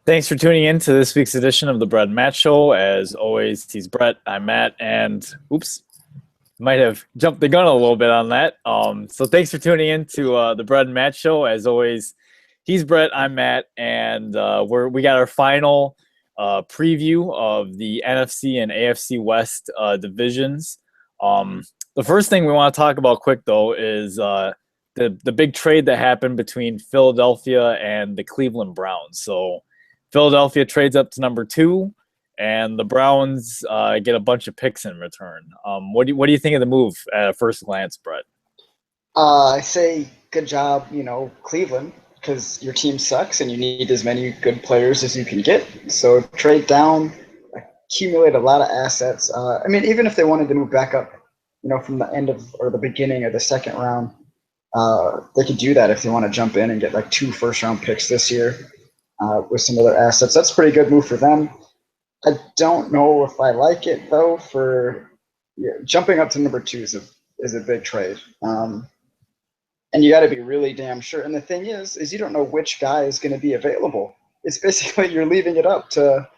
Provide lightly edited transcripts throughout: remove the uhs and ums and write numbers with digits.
Thanks for tuning in to this week's edition of the Brett and Matt Show. As always, he's Brett, I'm Matt, and oops, might have jumped the gun a little bit on that. So thanks for tuning in to the Brett and Matt Show. As always, he's Brett, I'm Matt, and we got our final preview of the NFC and AFC West divisions. The first thing we want to talk about quick though is the big trade that happened between Philadelphia and the Cleveland Browns. So Philadelphia trades up to number 2, and the Browns get a bunch of picks in return. What do you think of the move at first glance, Brett? I say good job, Cleveland, because your team sucks and you need as many good players as you can get. So trade down, accumulate a lot of assets. Even if they wanted to move back up, from the end of or the beginning of the second round, they could do that if they want to jump in and get like 2 first-round picks this year. With some other assets. That's a pretty good move for them. I don't know if I like it, though, for jumping up to number 2 is a big trade. And you got to be really damn sure. And the thing is you don't know which guy is going to be available. It's basically you're leaving it up to,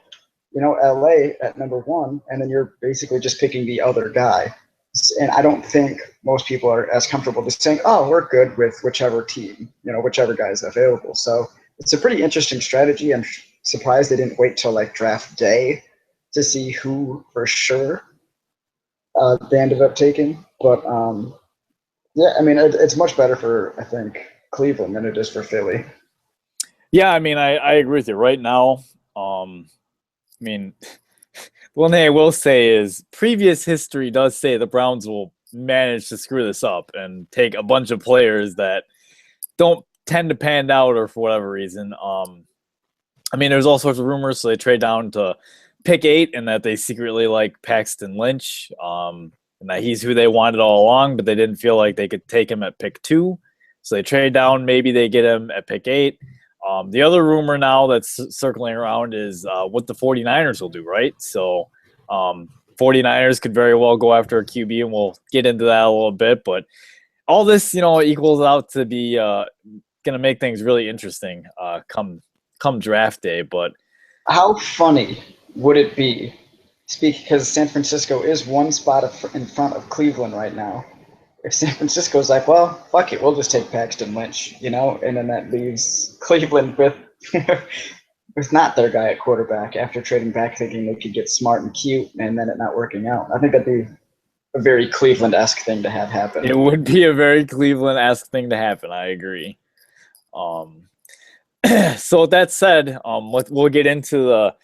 LA at number 1, and then you're basically just picking the other guy. And I don't think most people are as comfortable just saying, oh, we're good with whichever team, whichever guy is available. So it's a pretty interesting strategy. I'm surprised they didn't wait till like draft day to see who for sure they ended up taking. But it's much better for, I think, Cleveland than it is for Philly. Yeah, I agree with you. Right now, one thing I will say is previous history does say the Browns will manage to screw this up and take a bunch of players that don't tend to pan out or for whatever reason. There's all sorts of rumors, so they trade down to pick 8 and that they secretly like Paxton Lynch, and that he's who they wanted all along, but they didn't feel like they could take him at pick 2. So they trade down, maybe they get him at pick 8. The other rumor now that's circling around is what the 49ers will do, right? So 49ers could very well go after a QB, and we'll get into that a little bit, but all this, equals out to be going to make things really interesting come draft day. But how funny would it be, because San Francisco is 1 spot in front of Cleveland right now, if San Francisco's like, well, fuck it, we'll just take Paxton Lynch, and then that leaves Cleveland with with not their guy at quarterback after trading back thinking they could get smart and cute and then it not working out. I think that'd be a very Cleveland-esque thing to have happen. It would be a very Cleveland-esque thing to happen. I agree. So with that said, we'll get into the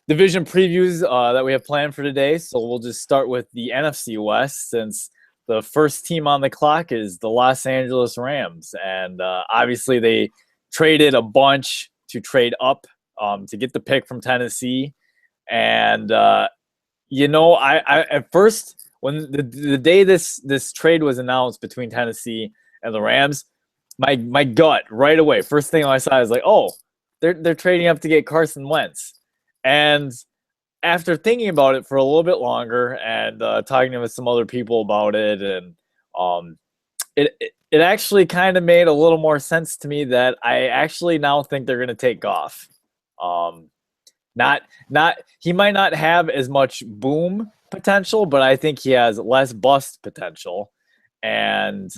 division previews that we have planned for today. So we'll just start with the NFC West, since the first team on the clock is the Los Angeles Rams. And obviously they traded a bunch to trade up to get the pick from Tennessee. And, I at first, when the day this trade was announced between Tennessee and the Rams, my gut right away, first thing I saw is like, oh, they're trading up to get Carson Wentz. And after thinking about it for a little bit longer and talking with some other people about it, and it actually kind of made a little more sense to me that I actually now think they're going to take Goff. He might not have as much boom potential, but I think he has less bust potential, and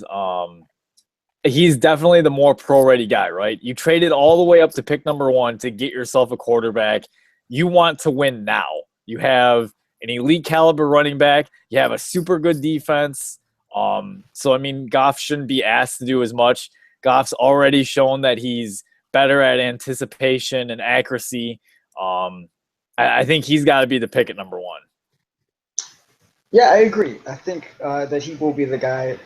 he's definitely the more pro-ready guy, right? You traded all the way up to pick number 1 to get yourself a quarterback. You want to win now. You have an elite caliber running back. You have a super good defense. Goff shouldn't be asked to do as much. Goff's already shown that he's better at anticipation and accuracy. I think he's got to be the pick at number 1. Yeah, I agree. I think that he will be the guy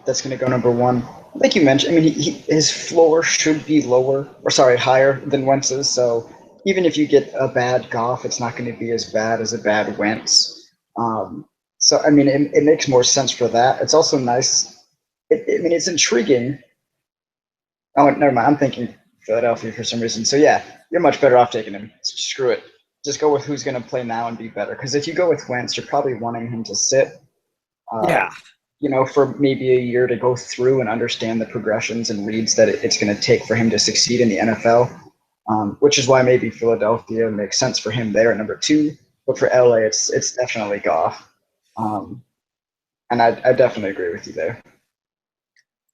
that's going to go number 1. Like you mentioned, his floor should be higher than Wentz's. So even if you get a bad Goff, it's not going to be as bad as a bad Wentz. It makes more sense for that. It's also nice. It's intriguing. Oh, never mind. I'm thinking Philadelphia for some reason. So yeah, you're much better off taking him. Screw it. Just go with who's going to play now and be better. Because if you go with Wentz, you're probably wanting him to sit. For maybe a year to go through and understand the progressions and reads that it's going to take for him to succeed in the NFL. which is why maybe Philadelphia makes sense for him there at number 2. But for LA, it's definitely Goff. And I definitely agree with you there.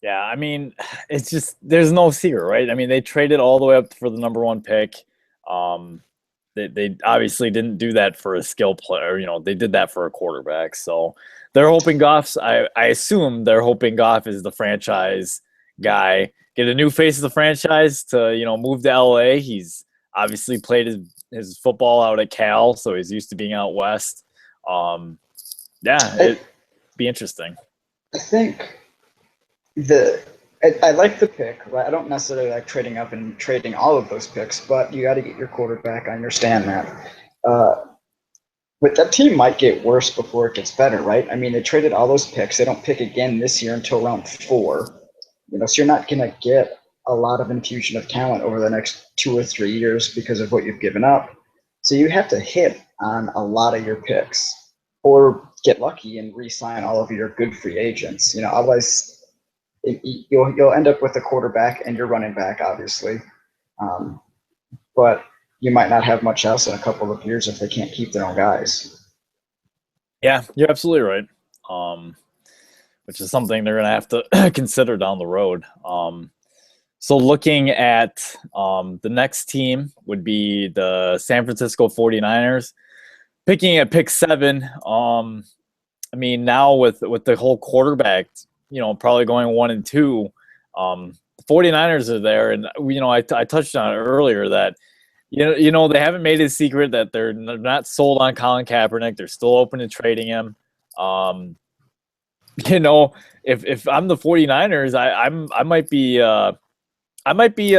Yeah, I mean, it's just there's no secret, right? I mean, they traded all the way up for the number 1 pick. They obviously didn't do that for a skill player. They did that for a quarterback. So they're hoping Goff's. I assume they're hoping Goff is the franchise guy. Get a new face of the franchise to move to LA. He's obviously played his football out at Cal, so he's used to being out west. Yeah, it'd be interesting. I think I like the pick, right? I don't necessarily like trading up and trading all of those picks, but you got to get your quarterback. I understand that. But that team might get worse before it gets better, right? I mean, they traded all those picks. They don't pick again this year until round 4. So you're not going to get a lot of infusion of talent over the next 2 or 3 years because of what you've given up. So you have to hit on a lot of your picks or get lucky and re-sign all of your good free agents. Otherwise you'll end up with a quarterback and your running back, obviously. But you might not have much else in a couple of years if they can't keep their own guys. Yeah, you're absolutely right. Which is something they're going to have to consider down the road. So looking at the next team would be the San Francisco 49ers. Picking at pick 7, I mean, now with the whole quarterback, probably going 1 and 2, the 49ers are there. And, I touched on it earlier that, they haven't made it a secret that they're not sold on Colin Kaepernick. They're still open to trading him. If I'm the 49ers, I might be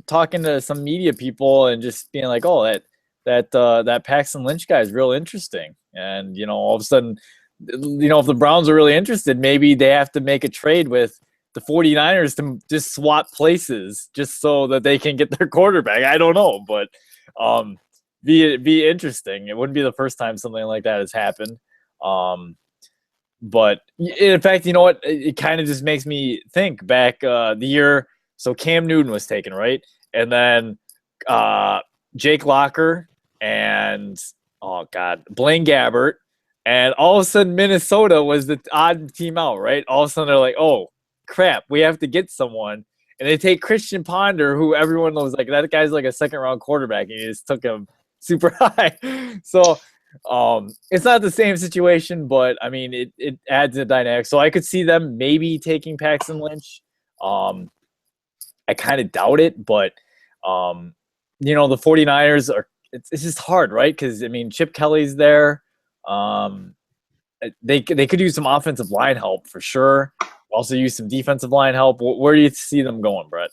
talking to some media people and just being like, oh, that Paxton Lynch guy is real interesting. And, all of a sudden, if the Browns are really interested, maybe they have to make a trade with the 49ers to just swap places just so that they can get their quarterback. I don't know, but be interesting. It wouldn't be the first time something like that has happened. But in fact, you know what? It kind of just makes me think back the year. So Cam Newton was taken, right? And then Jake Locker and, Blaine Gabbert. And all of a sudden, Minnesota was the odd team out, right? All of a sudden, they're like, oh, crap, we have to get someone. And they take Christian Ponder, who everyone was like, that guy's like a second-round quarterback, and he just took him super high. So it's not the same situation, but, I mean, it adds a dynamic. So I could see them maybe taking Paxton Lynch. I kind of doubt it, but, the 49ers are – it's just hard, right? Because, I mean, Chip Kelly's there. They could use some offensive line help for sure. Also use some defensive line help. Where do you see them going, Brett?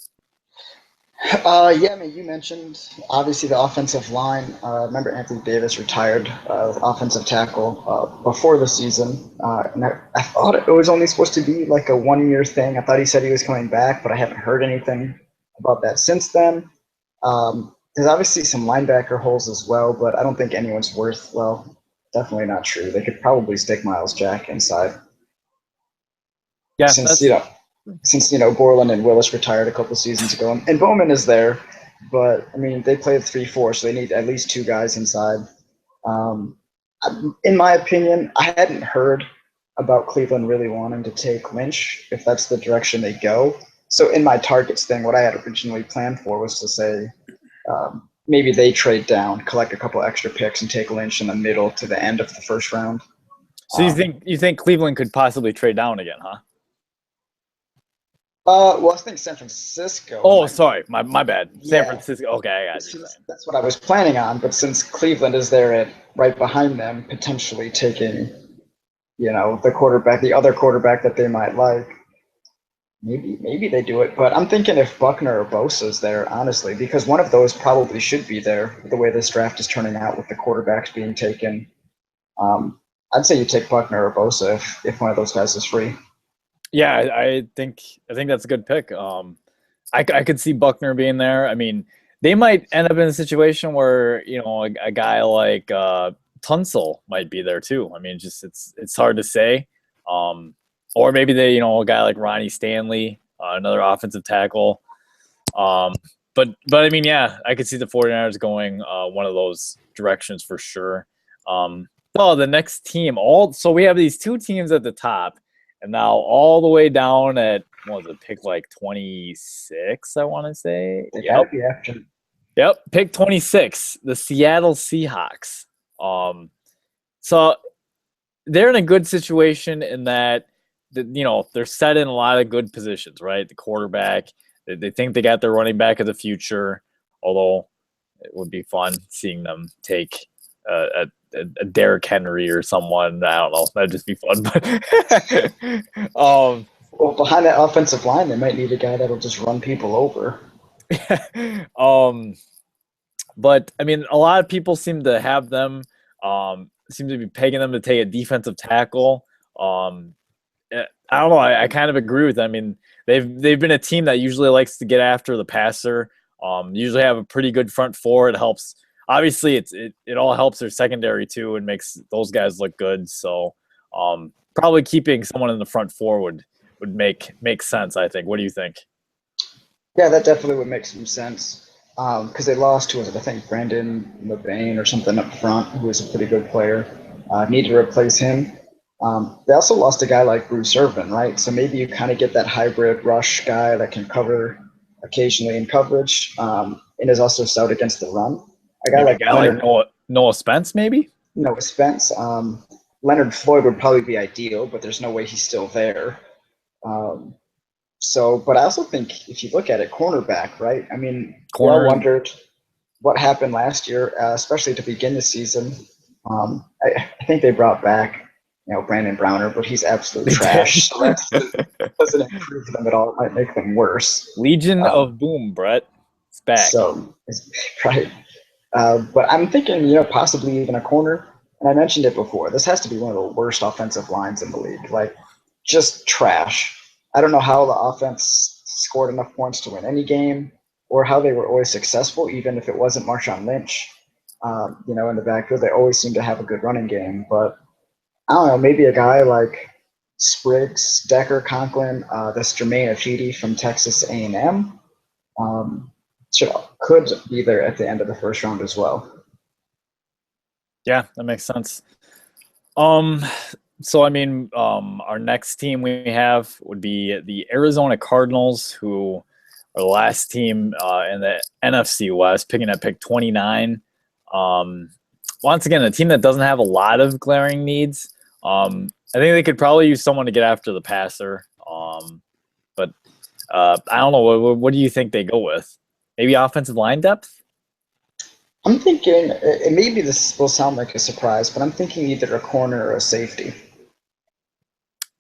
Yeah, I mean, you mentioned obviously the offensive line. Remember Anthony Davis retired offensive tackle before the season. And I thought it was only supposed to be like a 1-year thing. I thought he said he was coming back, but I haven't heard anything about that since then. There's obviously some linebacker holes as well, but I don't think anyone's definitely not true. They could probably stick Miles Jack inside. Yeah, since Borland and Willis retired a couple seasons ago, and Bowman is there, but I mean they play 3-4, so they need at least 2 guys inside. In my opinion, I hadn't heard about Cleveland really wanting to take Lynch if that's the direction they go. So in my targets thing, what I had originally planned for was to say maybe they trade down, collect a couple extra picks, and take Lynch in the middle to the end of the first round. So you think Cleveland could possibly trade down again, huh? Well, I think San Francisco. Oh, sorry, my bad. San Francisco. Okay, I got you. That's what I was planning on, but since Cleveland is there right behind them, potentially taking, the quarterback, the other quarterback that they might like, maybe they do it. But I'm thinking if Buckner or Bosa is there, honestly, because one of those probably should be there. The way this draft is turning out with the quarterbacks being taken, I'd say you take Buckner or Bosa if one of those guys is free. Yeah, I think that's a good pick. I could see Buckner being there. I mean, they might end up in a situation where a guy like Tunsil might be there too. I mean, just it's hard to say. Or maybe they a guy like Ronnie Stanley, another offensive tackle. But but I mean, yeah, I could see the 49ers going one of those directions for sure. Well, the next team, so we have these two teams at the top, and now all the way down at what was it, pick like 26, I want to say. They gotta be after. Yep, pick 26, the Seattle Seahawks. So they're in a good situation in that they're set in a lot of good positions, right? The quarterback, they think they got their running back of the future, although it would be fun seeing them take a Derrick Henry or someone. I don't know. That'd just be fun. But Well, behind that offensive line, they might need a guy that'll just run people over. But I mean, a lot of people seem to have them. Seem to be pegging them to take a defensive tackle. I don't know. I kind of agree with them. I mean, they've been a team that usually likes to get after the passer. Usually have a pretty good front four. It helps. Obviously, it all helps their secondary too, and makes those guys look good. So, probably keeping someone in the front four would make sense. I think. What do you think? Yeah, that definitely would make some sense. Because they lost to, I think, Brandon LeBain or something up front, who was a pretty good player. Need to replace him. They also lost a guy like Bruce Irvin, right? So maybe you kind of get that hybrid rush guy that can cover occasionally in coverage, and is also stout against the run. A guy like Noah Spence, maybe? Noah Spence. Leonard Floyd would probably be ideal, but there's no way he's still there. But I also think if you look at it, cornerback, right? I mean, we all wondered what happened last year, especially to begin the season. I think they brought back, Brandon Browner, but he's absolute trash. So that doesn't improve them at all. It might make them worse. Legion of Boom, Brett. It's back. So, right. But I'm thinking, possibly even a corner. And I mentioned it before. This has to be one of the worst offensive lines in the league. Like, just trash. I don't know how the offense scored enough points to win any game, or how they were always successful, even if it wasn't Marshawn Lynch. In the backfield, they always seem to have a good running game. But I don't know, maybe a guy like Spriggs, Decker, Conklin, this Jermaine Afidi from Texas A&M could be there at the end of the first round as well. Yeah, that makes sense. So, I mean, our next team we have would be the Arizona Cardinals, who are the last team in the NFC West, picking at pick 29. Once again, a team that doesn't have a lot of glaring needs. I think they could probably use someone to get after the passer. But I don't know. What do you think they go with? Maybe offensive line depth? I'm thinking, and maybe this will sound like a surprise, but I'm thinking either a corner or a safety.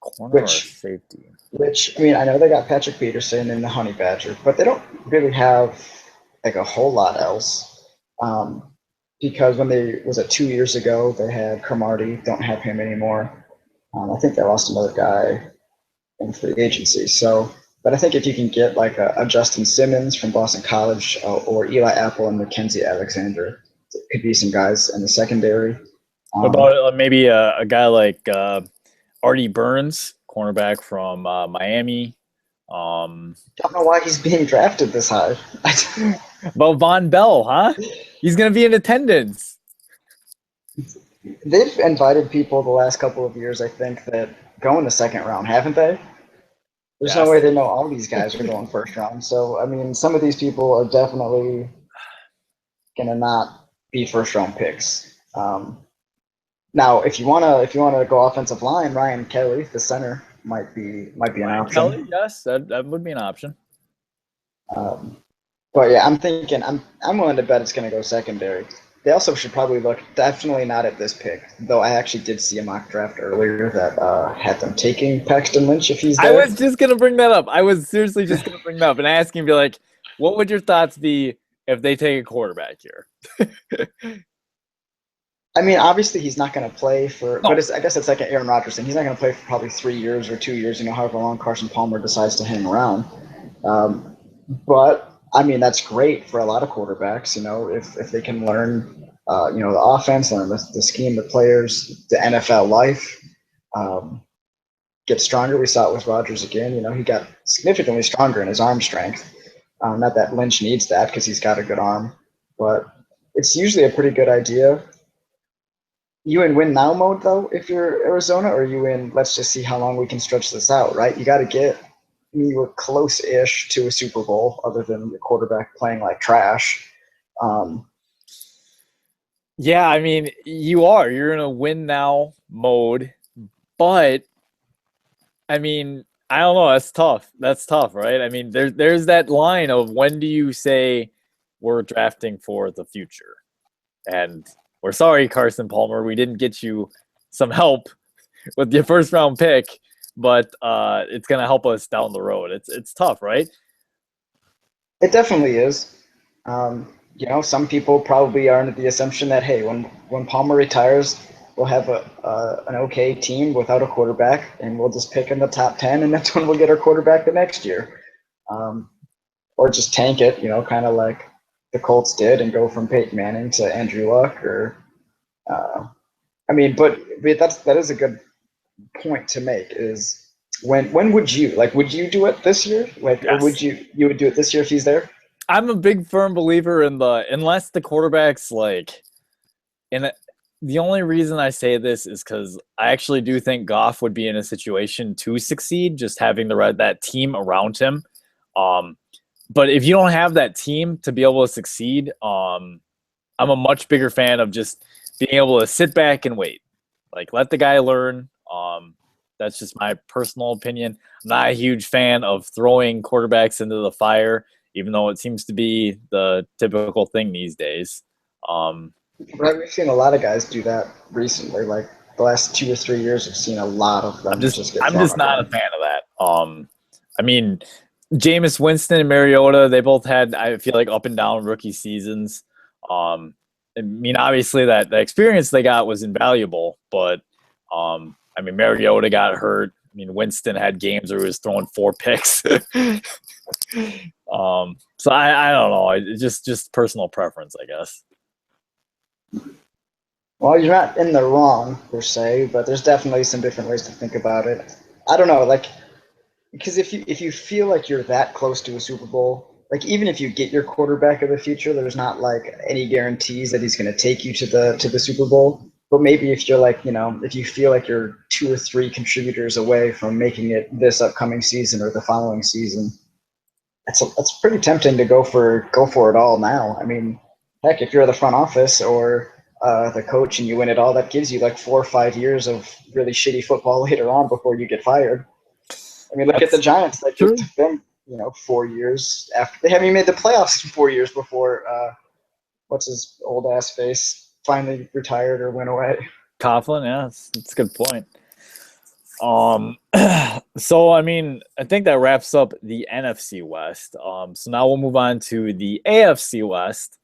Corner or safety? Which, I mean, I know they got Patrick Peterson and the Honey Badger, but they don't really have like a whole lot else. Because when 2 years ago, they had Cromartie, don't have him anymore. I think they lost another guy in free agency. So, but I think if you can get like a Justin Simmons from Boston College or Eli Apple and Mackenzie Alexander, it could be some guys in the secondary. What about maybe a guy like Artie Burns, cornerback from Miami? Don't know why he's being drafted this high. About Von Bell, huh? He's going to be in attendance. They've invited people the last couple of years, I think, that go in the second round, haven't they? There's no way they know all these guys are going first round. So, I mean, some of these people are definitely going to not be first round picks. Now, if you want to go offensive line, Ryan Kelly, the center, might be an option. Kelly, yes, that would be an option. But yeah, I'm thinking I'm willing to bet it's going to go secondary. They also should probably look definitely not at this pick, though. I actually did see a mock draft earlier that had them taking Paxton Lynch if he's there. I was just going to bring that up. I was seriously just going to bring that up and ask him, be like, what would your thoughts be if they take a quarterback here? I mean, obviously he's not going to play for, but I guess it's like an Aaron Rodgers thing. He's not going to play for probably 3 years or 2 years, however long Carson Palmer decides to hang around. But I mean, that's great for a lot of quarterbacks, if they can learn, the offense, learn the scheme, the players, the NFL life, get stronger. We saw it with Rodgers again. He got significantly stronger in his arm strength. Not that Lynch needs that because he's got a good arm, but it's usually a pretty good idea. You in win now mode though, if you're Arizona, or you in let's just see how long we can stretch this out, right? You got to get. I mean, you were close-ish to a Super Bowl, other than the quarterback playing like trash. Yeah, I mean, you're in a win now mode, but I mean, I don't know. That's tough, right? I mean, there's that line of when do you say we're drafting for the future? And we're sorry, Carson Palmer, we didn't get you some help with your first round pick, but it's gonna help us down the road. It's tough, right? It definitely is. Some people probably are under the assumption that hey, when Palmer retires, we'll have an okay team without a quarterback, and we'll just pick in the top 10, and that's when we'll get our quarterback the next year, or just tank it, kind of like the Colts did, and go from Peyton Manning to Andrew Luck, or but that is a good point to make. Is when would you do it this year? Or would you would do it this year if he's there? I'm a big firm believer in unless the quarterback's and the only reason I say this is because I actually do think Goff would be in a situation to succeed, just having that team around him. But if you don't have that team to be able to succeed, I'm a much bigger fan of just being able to sit back and wait. Let the guy learn. That's just my personal opinion. I'm not a huge fan of throwing quarterbacks into the fire, even though it seems to be the typical thing these days. Right, we've seen a lot of guys do that recently. Like the last 2 or 3 years, we've seen a lot of them I'm just not a fan of that. I mean, Jameis Winston and Mariota, they both had, I feel like, up and down rookie seasons. I mean, obviously that the experience they got was invaluable, but I mean, Mariota got hurt. I mean, Winston had games where he was throwing 4 picks. So I don't know. It's just personal preference, I guess. Well, you're not in the wrong per se, but there's definitely some different ways to think about it. I don't know, because if you feel like you're that close to a Super Bowl, even if you get your quarterback of the future, there's not any guarantees that he's going to take you to the Super Bowl. But maybe if you're if you feel like you're 2 or 3 contributors away from making it this upcoming season or the following season, it's pretty tempting to go for it all now. I mean, heck, if you're the front office or the coach and you win it all, that gives you 4 or 5 years of really shitty football later on before you get fired. I mean, look at the Giants. That took them, 4 years after they haven't even made the playoffs in 4 years before. What's his old ass face finally retired or went away? Coughlin, yeah, that's a good point. So I mean, I think that wraps up the NFC West. So now we'll move on to the AFC West,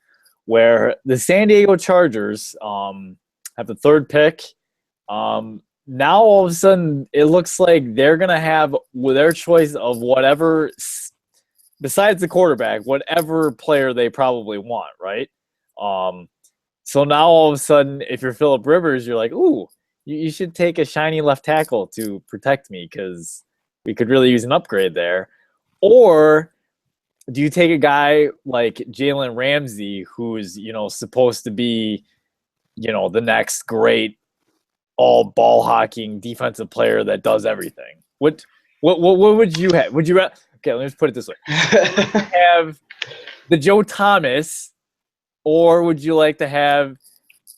where the San Diego Chargers have the 3rd pick. Now all of a sudden it looks like they're gonna have their choice of whatever, besides the quarterback, whatever player they probably want, right? So now all of a sudden, if you're Phillip Rivers, you're like, ooh, you should take a shiny left tackle to protect me because we could really use an upgrade there. Or do you take a guy like Jalen Ramsey, who's supposed to be, the next great all ball hawking defensive player that does everything? What would you have? Would you okay? Let me just put it this way: have the Joe Thomas, or would you like to have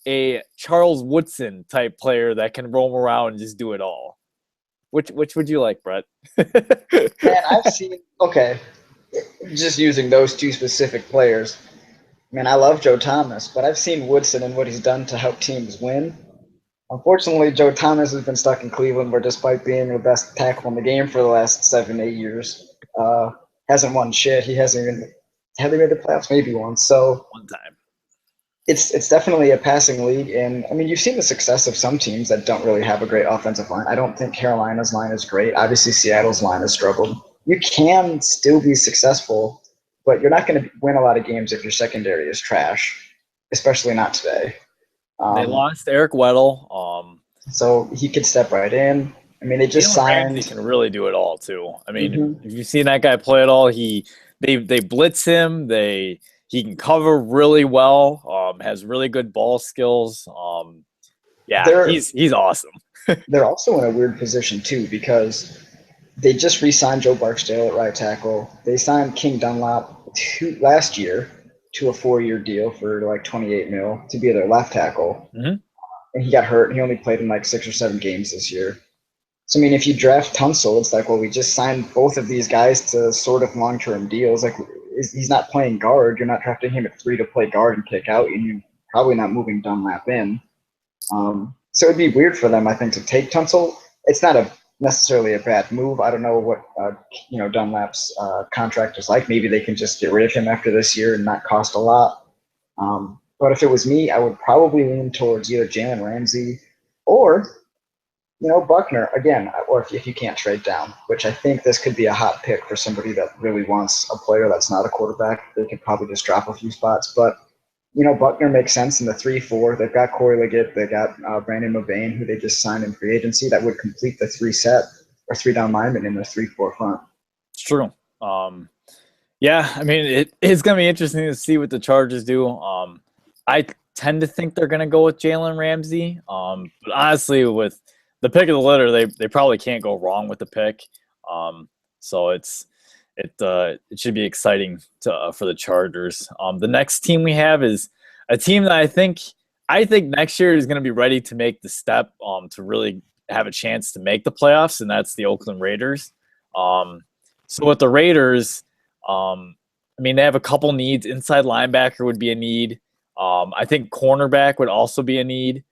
a Charles Woodson type player that can roam around and just do it all? Which would you like, Brett? Man, I've seen just using those 2 specific players. Man, I love Joe Thomas, but I've seen Woodson and what he's done to help teams win. Unfortunately, Joe Thomas has been stuck in Cleveland, where despite being the best tackle in the game for the last 7-8 years, hasn't won shit. He hasn't even made the playoffs maybe once. So one time. It's definitely a passing league, and I mean, you've seen the success of some teams that don't really have a great offensive line. I don't think Carolina's line is great. Obviously, Seattle's line has struggled. You can still be successful, but you're not going to win a lot of games if your secondary is trash, especially not today. They lost Eric Weddle. So he could step right in. I mean, they just signed. Ramsey can really do it all too. I mean, if you've seen that guy play it all, he they blitz him. He can cover really well. Has really good ball skills. They're he's awesome. they're also in a weird position too because they just re-signed Joe Barksdale at right tackle. They signed King Dunlop last year to a 4-year deal for like 28 mil to be their left tackle. Mm-hmm. And he got hurt. He only played in like 6 or 7 games this year. So, I mean, if you draft Tunsil, it's like, well, we just signed both of these guys to sort of long-term deals. Like, he's not playing guard. You're not drafting him at 3 to play guard and kick out, and you're probably not moving Dunlap in. So it'd be weird for them, I think, to take Tunsil. It's not necessarily a bad move. I don't know what Dunlap's contract is like. Maybe they can just get rid of him after this year and not cost a lot. But if it was me, I would probably lean towards either Jalen Ramsey or Buckner again, or if you can't trade down, which I think this could be a hot pick for somebody that really wants a player that's not a quarterback. They could probably just drop a few spots, but Buckner makes sense in the 3-4. They've got Corey Liggett, they got Brandon Mabane, who they just signed in free agency. That would complete the 3 down linemen in the 3-4 front. It's true. Yeah, I mean it's gonna be interesting to see what the Chargers do. I tend to think they're gonna go with Jalen Ramsey. But honestly, with the pick of the litter, they probably can't go wrong with the pick. So it should be exciting for the Chargers. The next team we have is a team that I think next year is going to be ready to make the step to really have a chance to make the playoffs, and that's the Oakland Raiders. So with the Raiders, I mean they have a couple needs. Inside linebacker would be a need. I think cornerback would also be a need.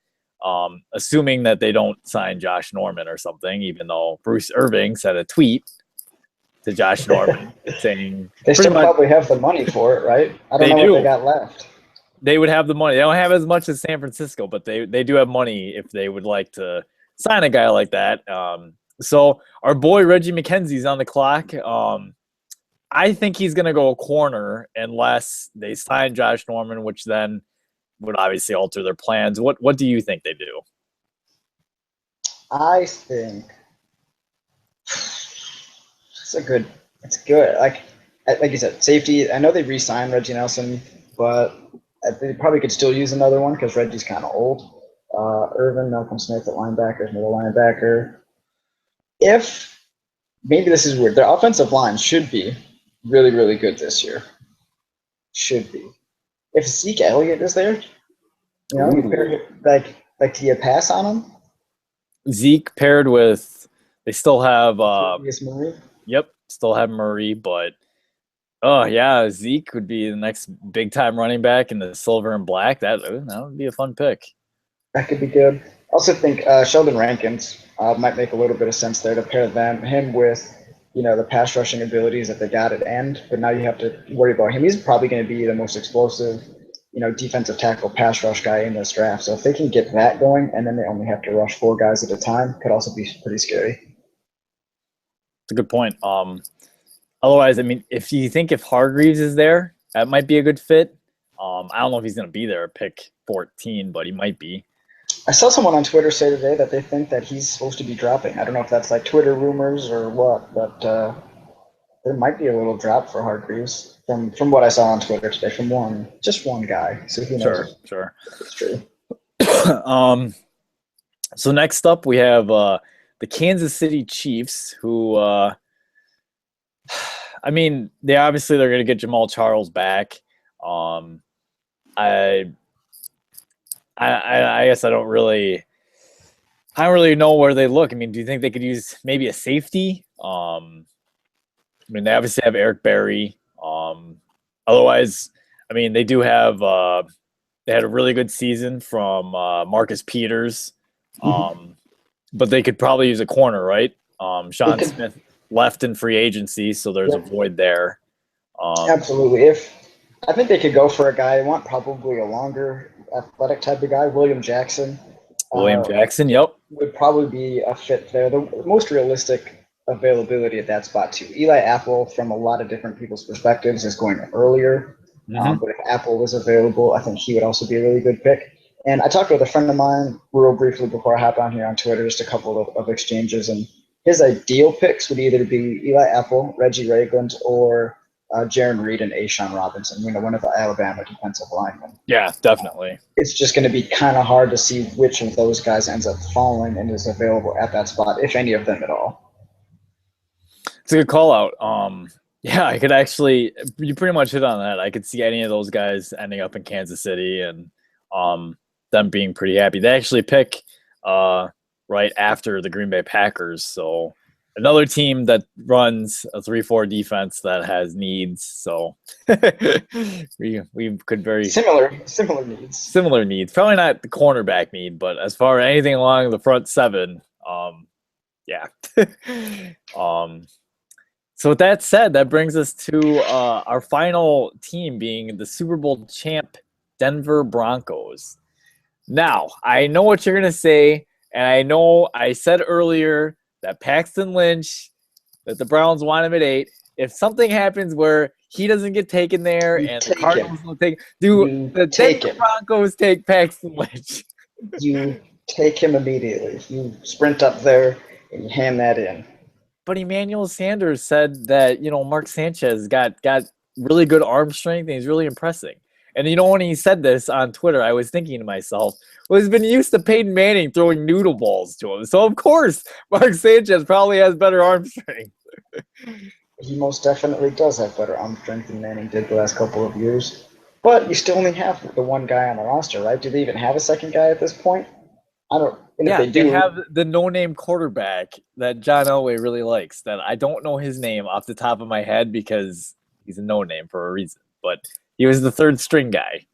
Assuming that they don't sign Josh Norman or something, even though Bruce Irving said a tweet to Josh Norman saying they still probably have the money for it, right? I don't know what they got left. They would have the money. They don't have as much as San Francisco, but they do have money if they would like to sign a guy like that. So our boy Reggie McKenzie's on the clock. I think he's going to go a corner unless they sign Josh Norman, which then would obviously alter their plans. What do you think they do? I think it's good. Like you said, safety. I know they re-signed Reggie Nelson, but they probably could still use another one because Reggie's kind of old. Irvin, Malcolm Smith at linebacker, middle linebacker. If maybe this is weird, their offensive line should be really, really good this year. Should be. If Zeke Elliott is there, do you pass on him? Zeke paired with, they still have Murray. Yep, still have Murray, but oh yeah, Zeke would be the next big time running back in the silver and black. That would be a fun pick. That could be good. Also think Sheldon Rankins might make a little bit of sense there to pair him with the pass rushing abilities that they got at end, but now you have to worry about him. He's probably going to be the most explosive, defensive tackle pass rush guy in this draft. So if they can get that going and then they only have to rush 4 guys at a time, could also be pretty scary. It's a good point. Otherwise, I mean, if Hargreaves is there, that might be a good fit. I don't know if he's going to be there at pick 14, but he might be. I saw someone on Twitter say today that they think that he's supposed to be dropping. I don't know if that's like Twitter rumors or what, but there might be a little drop for Hargreaves from what I saw on Twitter today from just one guy. So who knows? Sure. It's true. So next up we have the Kansas City Chiefs, who I mean, they're going to get Jamal Charles back. I guess I don't really know where they look. I mean, do you think they could use maybe a safety? I mean, they obviously have Eric Berry. Otherwise, I mean, they do have they had a really good season from Marcus Peters. But they could probably use a corner, right? Sean Smith left in free agency, so there's a void there. Absolutely. I think they could go for a guy. They want probably a longer athletic type of guy. William Jackson. Yep. Would probably be a fit there. The most realistic availability at that spot too. Eli Apple, from a lot of different people's perspectives, is going earlier. But if Apple was available, I think he would also be a really good pick. And I talked with a friend of mine real briefly before I hopped on here on Twitter, just a couple of exchanges, and his ideal picks would either be Eli Apple, Reggie Ragland, or Jaron Reed and Ashawn Robinson, one of the Alabama defensive linemen. Yeah, definitely. It's just going to be kind of hard to see which of those guys ends up falling and is available at that spot, if any of them at all. It's a good call out. Yeah, I could actually, you pretty much hit on that. I could see any of those guys ending up in Kansas City and them being pretty happy. They actually pick right after the Green Bay Packers. So another team that runs a 3-4 defense that has needs. So we could very similar needs. Similar needs. Probably not the cornerback need, but as far as anything along the front seven, yeah. So with that said, that brings us to our final team being the Super Bowl champ Denver Broncos. Now, I know what you're going to say, and I know I said earlier that Paxton Lynch, that the Browns want him at 8. If something happens where he doesn't get taken there and the Cardinals don't take, the Denver Broncos take Paxton Lynch? You take him immediately. You sprint up there and you hand that in. But Emmanuel Sanders said that, Mark Sanchez got really good arm strength and he's really impressing. And when he said this on Twitter, I was thinking to myself, well, he's been used to Peyton Manning throwing noodle balls to him. So, of course, Mark Sanchez probably has better arm strength. He most definitely does have better arm strength than Manning did the last couple of years. But you still only have the one guy on the roster, right? Do they even have a second guy at this point? I don't. And yeah, if they have the no-name quarterback that John Elway really likes. That I don't know his name off the top of my head because he's a no-name for a reason. But he was the third string guy.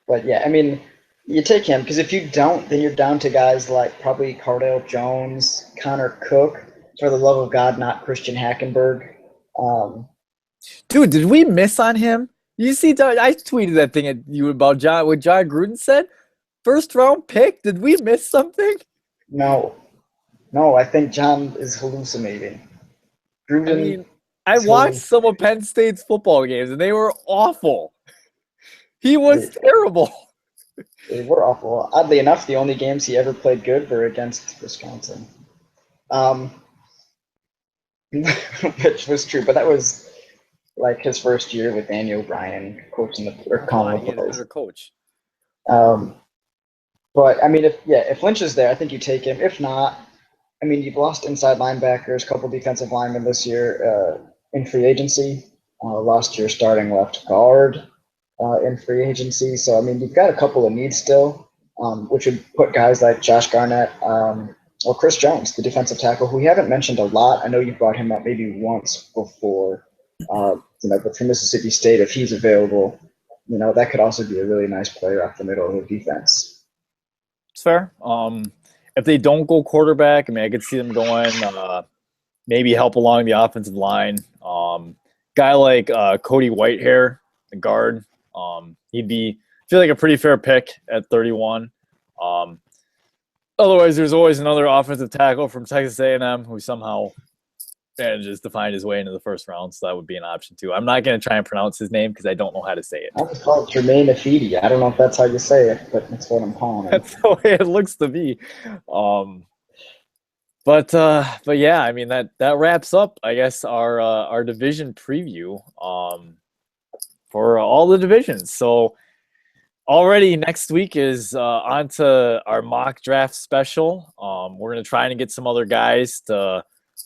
But yeah, I mean, you take him because if you don't, then you're down to guys like probably Cardale Jones, Connor Cook. For the love of God, not Christian Hackenberg. Dude, did we miss on him? You see, I tweeted that thing at you about what John Gruden said. First round pick? Did we miss something? No, I think John is hallucinating. Gruden, I mean, I watched some of Penn State's football games, and they were awful. He was terrible. They were awful. Oddly enough, the only games he ever played good were against Wisconsin. Which was true, but that was like his first year with Danny O'Brien coaching calling the plays. Coach. But I mean, if Lynch is there, I think you take him. If not, I mean, you've lost inside linebackers, a couple defensive linemen this year in free agency. Lost your starting left guard in free agency. So I mean, you've got a couple of needs still, which would put guys like Josh Garnett. Or Chris Jones, the defensive tackle, who we haven't mentioned a lot. I know you brought him up maybe once before, but for Mississippi State, if he's available, that could also be a really nice player off the middle of the defense. It's fair. If they don't go quarterback, I mean, I could see them going maybe help along the offensive line. Guy like Cody Whitehair, the guard, he'd be, I feel like a pretty fair pick at 31. Otherwise, there's always another offensive tackle from Texas A&M who somehow manages to find his way into the first round, so that would be an option too. I'm not going to try and pronounce his name because I don't know how to say it. I just call it Jermaine Afidi. I don't know if that's how you say it, but that's what I'm calling it. That's the way it looks to me. But yeah, I mean that wraps up, I guess, our division preview for all the divisions. So. Already next week is on to our mock draft special. We're going to try and get some other guys to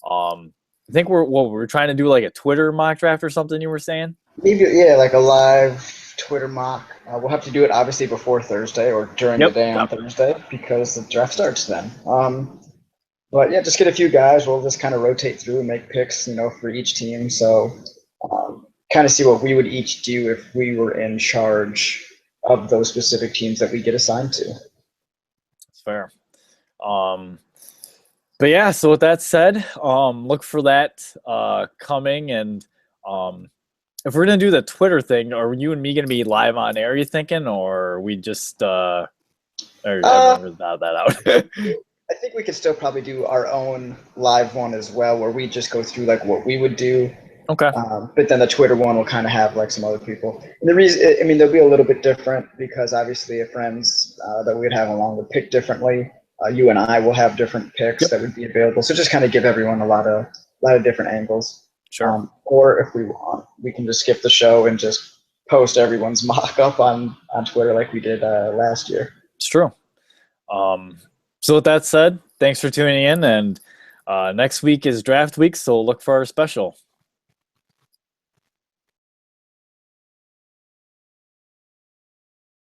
I think we're trying to do like a Twitter mock draft or something you were saying? Maybe, yeah, like a live Twitter mock. We'll have to do it obviously before Thursday or during the day on Thursday because the draft starts then. But yeah, just get a few guys. We'll just kind of rotate through and make picks, for each team. So kind of see what we would each do if we were in charge of those specific teams that we get assigned to. That's fair. But yeah, so with that said, look for that coming. And if we're going to do the Twitter thing, are you and me going to be live on air, you thinking? Or we just that out? I think we could still probably do our own live one as well, where we just go through like what we would do. Okay. But then the Twitter one will kind of have like some other people. And the reason, I mean, they'll be a little bit different because obviously the friends that we'd have along would pick differently. You and I will have different picks that would be available. So just kind of give everyone a lot of different angles. Sure. Or if we want, we can just skip the show and just post everyone's mock up on Twitter like we did last year. It's true. So with that said, thanks for tuning in, and next week is draft week, so look for our special.